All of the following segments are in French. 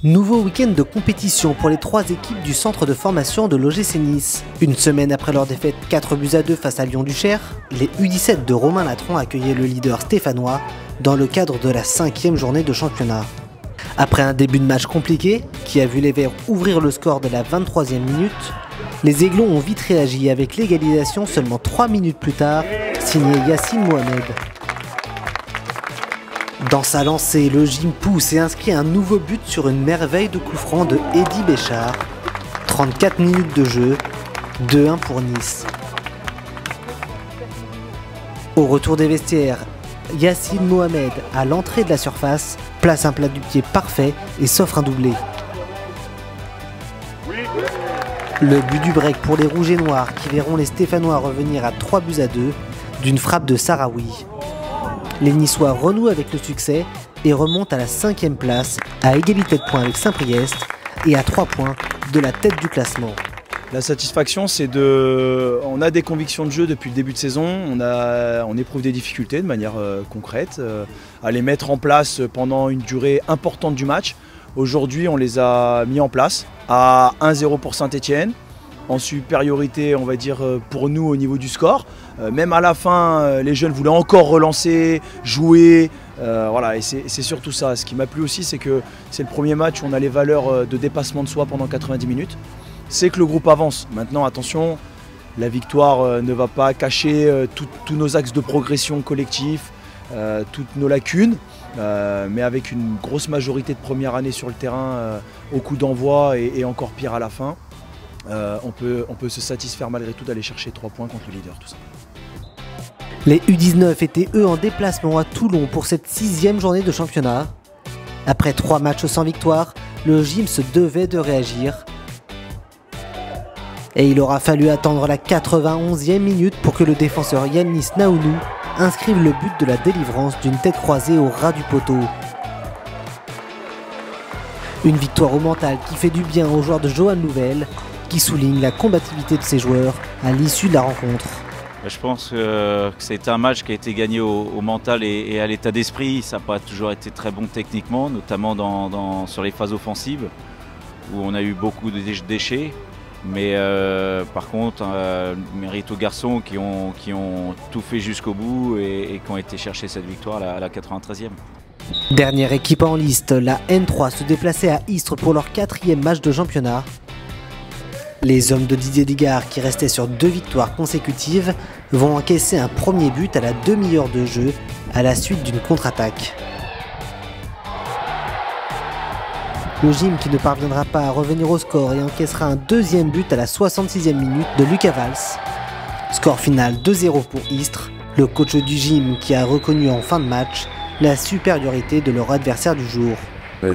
Nouveau week-end de compétition pour les 3 équipes du centre de formation de l'OGC Nice. Une semaine après leur défaite 4-2 face à Lyon-Duchère, les U17 de Romain Latron accueillaient le leader stéphanois dans le cadre de la 5e journée de championnat. Après un début de match compliqué, qui a vu les Verts ouvrir le score dès la 23e minute, les Aiglons ont vite réagi avec l'égalisation seulement 3 minutes plus tard, signé Yacine Mohamed. Dans sa lancée, le gym pousse et inscrit un nouveau but sur une merveille de coup franc de Eddy Béchard. 34 minutes de jeu, 2-1 pour Nice. Au retour des vestiaires, Yacine Mohamed, à l'entrée de la surface, place un plat du pied parfait et s'offre un doublé. Le but du break pour les Rouges et Noirs qui verront les Stéphanois revenir à 3-2 d'une frappe de Sahraoui. Les Niçois renouent avec le succès et remontent à la 5e place, à égalité de points avec Saint-Priest et à 3 points de la tête du classement. La satisfaction, c'est on a des convictions de jeu depuis le début de saison, on éprouve des difficultés de manière concrète, à les mettre en place pendant une durée importante du match. Aujourd'hui, on les a mis en place à 1-0 pour Saint-Etienne, en supériorité, on va dire, pour nous au niveau du score. Même à la fin, les jeunes voulaient encore relancer, jouer. Voilà, et c'est surtout ça. Ce qui m'a plu aussi, c'est que c'est le premier match où on a les valeurs de dépassement de soi pendant 90 minutes. C'est que le groupe avance. Maintenant, attention, la victoire ne va pas cacher tous nos axes de progression collectif, toutes nos lacunes. Mais avec une grosse majorité de première année sur le terrain au coup d'envoi et encore pire à la fin. On peut se satisfaire malgré tout d'aller chercher 3 points contre le leader, tout ça. Les U19 étaient eux en déplacement à Toulon pour cette 6e journée de championnat. Après 3 matchs sans victoire, le gym se devait de réagir. Et il aura fallu attendre la 91e minute pour que le défenseur Yannis Naounou inscrive le but de la délivrance d'une tête croisée au ras du poteau. Une victoire au mental qui fait du bien aux joueurs de Johan Louvel, qui souligne la combativité de ses joueurs à l'issue de la rencontre. Je pense que c'est un match qui a été gagné au mental et à l'état d'esprit. Ça n'a pas toujours été très bon techniquement, notamment sur les phases offensives, où on a eu beaucoup de déchets. Mais par contre, mérite aux garçons qui ont tout fait jusqu'au bout et qui ont été chercher cette victoire à la 93e. Dernière équipe en liste, la N3 se déplaçait à Istres pour leur 4e match de championnat. Les hommes de Didier Digard, qui restaient sur 2 victoires consécutives, vont encaisser un premier but à la demi-heure de jeu à la suite d'une contre-attaque. Le gym qui ne parviendra pas à revenir au score et encaissera un 2e but à la 66e minute de Lucas Valls. Score final 2-0 pour Istres, le coach du gym qui a reconnu en fin de match la supériorité de leur adversaire du jour.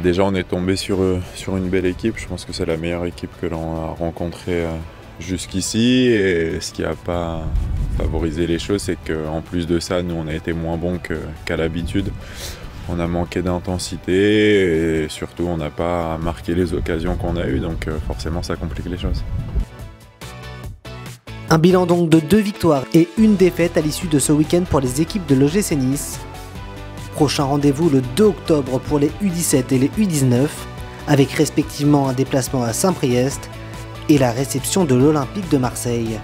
Déjà on est tombé sur une belle équipe, je pense que c'est la meilleure équipe que l'on a rencontrée jusqu'ici et ce qui n'a pas favorisé les choses c'est qu'en plus de ça nous on a été moins bons qu'à l'habitude. On a manqué d'intensité et surtout on n'a pas marqué les occasions qu'on a eues donc forcément ça complique les choses. Un bilan donc de 2 victoires et 1 défaite à l'issue de ce week-end pour les équipes de l'OGC Nice. Prochain rendez-vous le 2 octobre pour les U17 et les U19, avec respectivement un déplacement à Saint-Priest et la réception de l'Olympique de Marseille.